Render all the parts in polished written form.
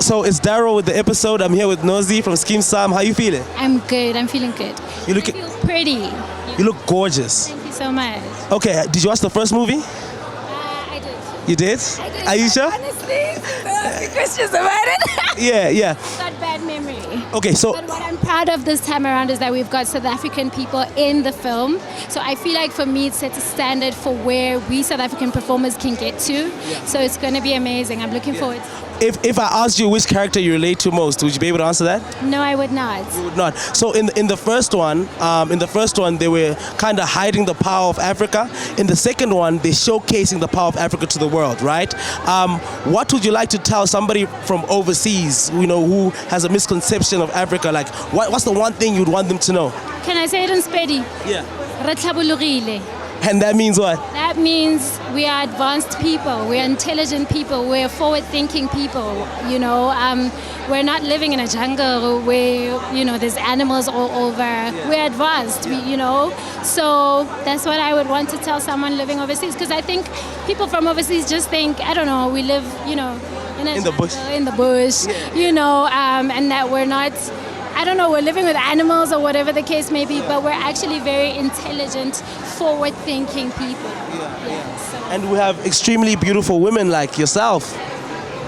So it's Daryl with the episode. I'm here with Nozi from Scheme Sam. How you feeling? I'm good. I'm feeling good. You look I feel pretty. You look gorgeous. Thank you so much. Okay, did you watch the first movie? I did. You did? I did. Are you sure? Honestly, the questions about it. Yeah. Got bad memory. Okay, so But what I'm proud of this time around is that we've got South African people in the film. So I feel like for me it sets a standard for where we South African performers can get to. So it's going to be amazing. I'm looking forward to it. if I asked you which character you relate to most, would you be able to answer that? No, I would not. You would not. So in the first one, they were kind of hiding the power of Africa. In the second one, they're showcasing the power of Africa to the world, right? What would you like to tell somebody from overseas, who has a misconception of Africa? Like, what's the one thing you'd want them to know? Can I say it in Spedi? Yeah. Re tlhabologile. And that means what? That means we are advanced people, we're intelligent people, we're forward-thinking people, We're not living in a jungle where, there's animals all over. Yeah. We're advanced, So that's what I would want to tell someone living overseas, because I think people from overseas just think, I don't know, we live, in the bush. In the bush, and that we're not... I don't know, we're living with animals or whatever the case may be, but we're actually very intelligent, forward-thinking people. So. And we have extremely beautiful women like yourself.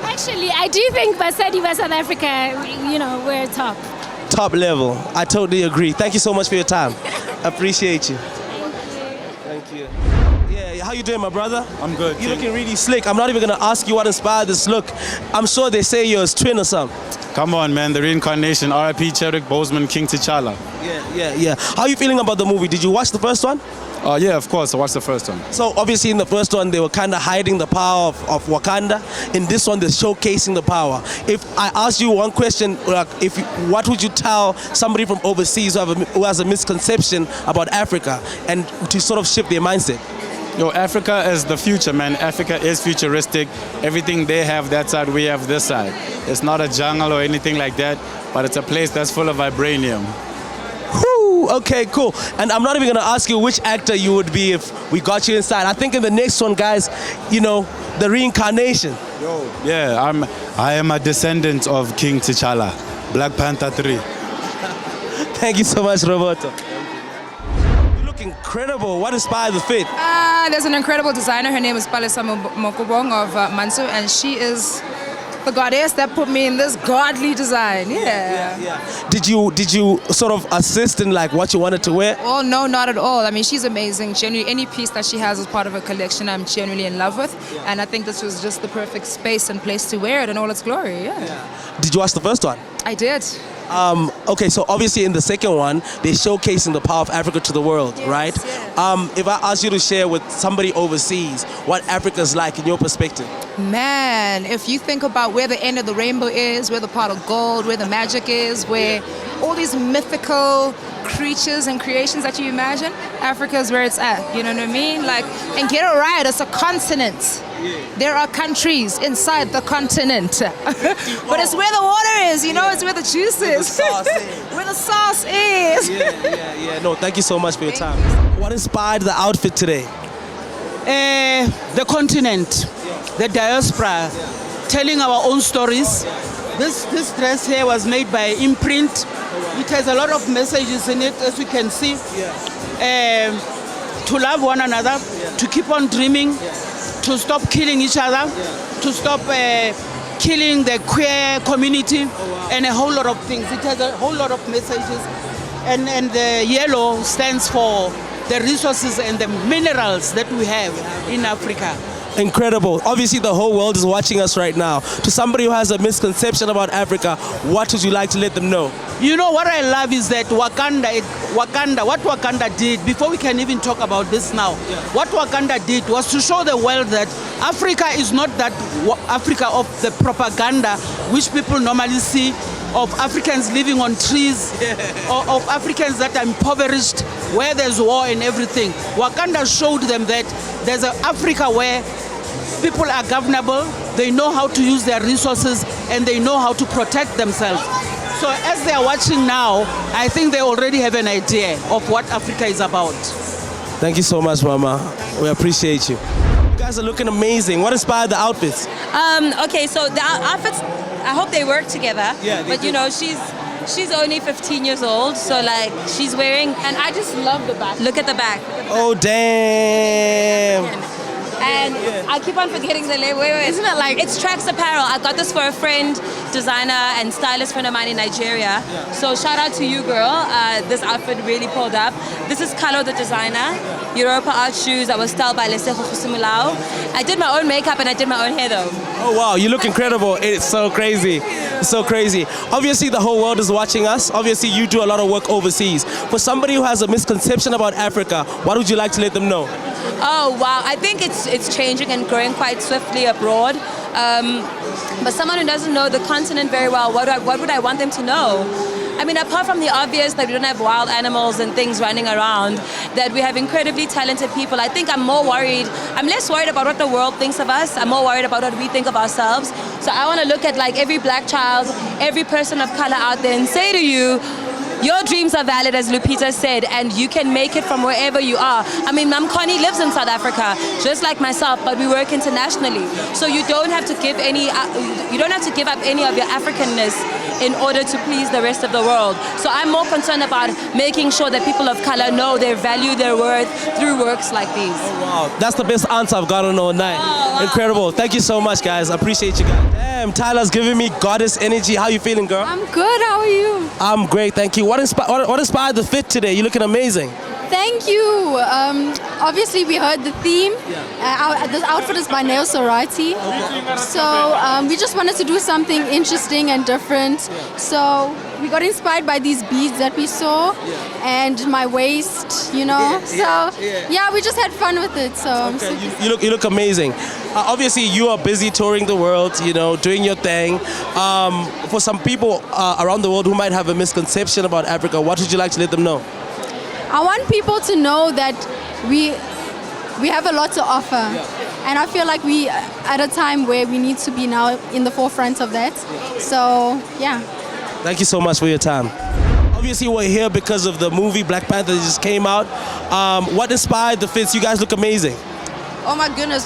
Actually, I do think Basadi South Africa, we're top. Top level. I totally agree. Thank you so much for your time. Appreciate you. Thank you. Yeah, how you doing, my brother? I'm good. You're looking really slick. I'm not even going to ask you what inspired this look. I'm sure they say you're a twin or something. Come on, man. The reincarnation. R.I.P. Chadwick Boseman, King T'Challa. Yeah. How are you feeling about the movie? Did you watch the first one? Yeah, of course. I watched the first one. So obviously in the first one, they were kind of hiding the power of Wakanda. In this one, they're showcasing the power. If I ask you one question, what would you tell somebody from overseas who has a misconception about Africa and to sort of shift their mindset? Yo, Africa is the future, man. Africa is futuristic. Everything they have that side, we have this side. It's not a jungle or anything like that, but it's a place that's full of vibranium. Whew, okay, cool. And I'm not even going to ask you which actor you would be if we got you inside. I think in the next one, guys, the reincarnation. Yo, yeah, I am a descendant of King T'Challa, Black Panther 3. Thank you so much, Roberto. Incredible. What inspired the fit? There's an incredible designer. Her name is Palesa Mokobong of Mansu, and she is the goddess that put me in this godly design. Yeah. Did you sort of assist in like what you wanted to wear? Oh no, not at all. I mean, she's amazing. Genuinely, any piece that she has as part of her collection, I'm genuinely in love with. And I think this was just the perfect space and place to wear it in all its glory. Yeah. Did you watch the first one? I did. Okay, so obviously in the second one, they're showcasing the power of Africa to the world, right? Yes. If I ask you to share with somebody overseas what Africa's like in your perspective. Man, if you think about where the end of the rainbow is, where the pot of gold, where the magic is, where all these mythical creatures and creations that you imagine, Africa is where it's at. You know what I mean? And get it right, it's a continent. There are countries inside the continent. But it's where the water is, it's where the juice is. Where the sauce is. Yeah. No, thank you so much for your time. What inspired the outfit today? The continent, the diaspora, telling our own stories. This dress here was made by Imprint. It has a lot of messages in it, as we can see. To love one another, to keep on dreaming, to stop killing each other, to stop killing the queer community, and a whole lot of things. It has a whole lot of messages. And the yellow stands for the resources and the minerals that we have in Africa. Incredible. Obviously, the whole world is watching us right now. To somebody who has a misconception about Africa, what would you like to let them know? What I love is that what Wakanda did, before we can even talk about this now, what Wakanda did was to show the world that Africa is not that Africa of the propaganda which people normally see, of Africans living on trees, or of Africans that are impoverished, where there's war and everything. Wakanda showed them that there's an Africa where people are governable, they know how to use their resources, and they know how to protect themselves. So as they are watching now, I think they already have an idea of what Africa is about. Thank you so much, Mama. We appreciate you. You guys are looking amazing. What inspired the outfits? Okay, so the outfits, I hope they work together. Yeah, they but you do. know, she's only 15 years old, so like she's wearing, and I just love the back. Look at the back. Oh, damn. And I keep on forgetting the label. Wait, isn't it like it's Tracks Apparel? I got this for a friend, designer and stylist friend of mine in Nigeria. So shout out to you, girl. This outfit really pulled up. This is Kalo, the designer. Europa Art shoes that was styled by Lesego Khusumulao. I did my own makeup and I did my own hair though. Oh wow, you look incredible. It's so crazy. It's so crazy. Obviously the whole world is watching us. Obviously you do a lot of work overseas. For somebody who has a misconception about Africa, what would you like to let them know? Oh wow, I think it's changing and growing quite swiftly abroad. But someone who doesn't know the continent very well, what would I want them to know? I mean, apart from the obvious that we don't have wild animals and things running around, that we have incredibly talented people, I think I'm less worried about what the world thinks of us, I'm more worried about what we think of ourselves. So I want to look at like every black child, every person of color out there and say to you, your dreams are valid, as Lupita said, and you can make it from wherever you are. I mean, Mom Connie lives in South Africa, just like myself, but we work internationally. So you don't have to give up any of your Africanness in order to please the rest of the world. So I'm more concerned about making sure that people of color know their value, their worth through works like these. Wow, that's the best answer I've gotten all night. wow. Incredible. Thank you so much, guys. I appreciate you guys. Damn, Tyla's giving me goddess energy. How you feeling, girl? I'm good, how are you? I'm great, thank you. What inspired the fit today? You're looking amazing. Thank you. Obviously, we heard the theme. This outfit is by Nail Sorati. So we just wanted to do something interesting and different. So we got inspired by these beads that we saw and my waist, you know. Yeah, we just had fun with it. So I'm Okay, super you look amazing. Obviously, you are busy touring the world, you know, doing your thing. For some people around the world who might have a misconception about Africa, what would you like to let them know? I want people to know that we have a lot to offer. And I feel like we at a time where we need to be now in the forefront of that. So, yeah. Thank you so much for your time. Obviously, we're here because of the movie Black Panther that just came out. What inspired the fits? You guys look amazing. Oh my goodness,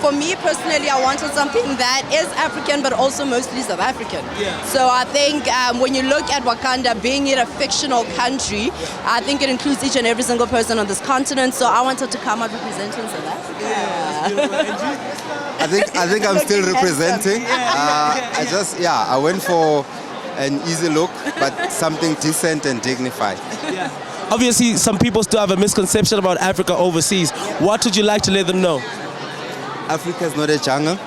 for me personally, I wanted something that is African but also mostly South African. So I think when you look at Wakanda being in a fictional country, I think it includes each and every single person on this continent. So I wanted to come out representing South Africa. I think I'm still representing. I went for an easy look, but something decent and dignified. Obviously, some people still have a misconception about Africa overseas. What would you like to let them know? Africa is not a jungle.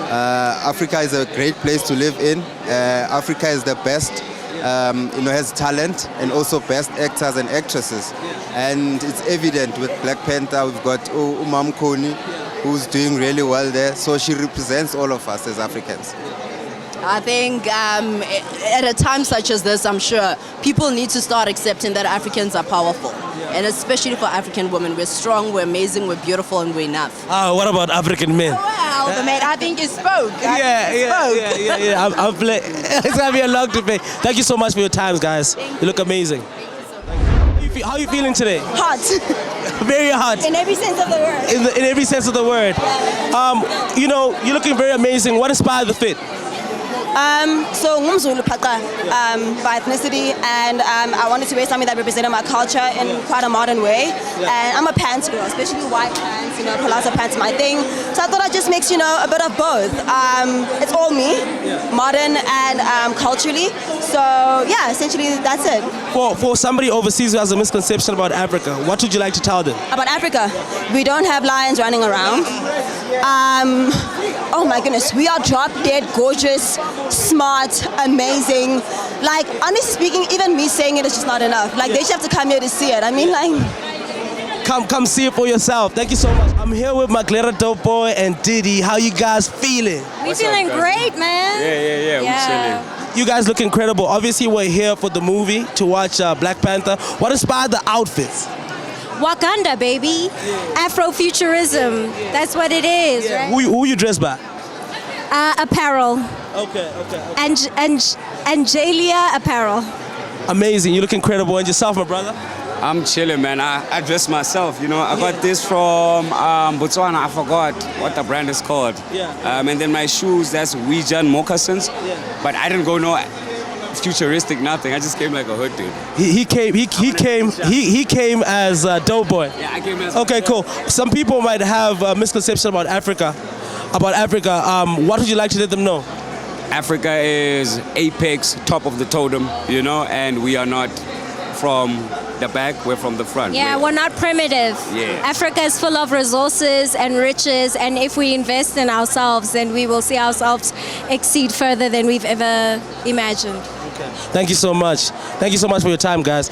Africa is a great place to live in. Africa is the best, has talent and also best actors and actresses. And it's evident with Black Panther, we've got Umam Connie, who's doing really well there. So she represents all of us as Africans. I think at a time such as this, I'm sure people need to start accepting that Africans are powerful. And especially for African women, we're strong, we're amazing, we're beautiful, and we're enough. What about African men? Well, the man, I think you spoke. It's going to be a long debate. Thank you so much for your time, guys. You look amazing. How are you feeling today? Hot. Very hot. In every sense of the word. In every sense of the word. You're looking very amazing. What inspired the fit? So ngumZulu Phaqa by ethnicity, and I wanted to wear something that represented my culture in quite a modern way. And I'm a pants girl, especially white pants, palazzo pants, my thing. So I thought I'd just mix, a bit of both. It's all me, modern and culturally. So yeah, essentially that's it. For somebody overseas who has a misconception about Africa, what would you like to tell them? About Africa, we don't have lions running around. Oh my goodness, we are drop dead gorgeous, smart, amazing. Like, honestly speaking, even me saying it is just not enough. Like, they just have to come here to see it. I mean, like... Come see it for yourself. Thank you so much. I'm here with Maglera Dope Boy and Diddy. How you guys feeling? We're feeling great, man. Yeah, we're chilling. You guys look incredible. Obviously, we're here for the movie to watch Black Panther. What inspired the outfits? Wakanda, baby. Afrofuturism. That's what it is, right? Who you dressed by? Apparel. Okay. And Jalia Apparel. Amazing. You look incredible. And yourself, my brother? I'm chilling, man. I dress myself, you know. I got this from Botswana. I forgot what the brand is called. And then my shoes, that's Montjane moccasins. But I didn't go no futuristic nothing. I just came like a hood dude. He came as a doughboy. Yeah, I came as. Okay, cool. Some people might have a misconception about Africa. What would you like to let them know? Africa is apex, top of the totem, you know, and we are not from the back, we're from the front. Yeah, we're not primitive. Yeah. Africa is full of resources and riches, and if we invest in ourselves, then we will see ourselves exceed further than we've ever imagined. Thank you so much. Thank you so much for your time, guys.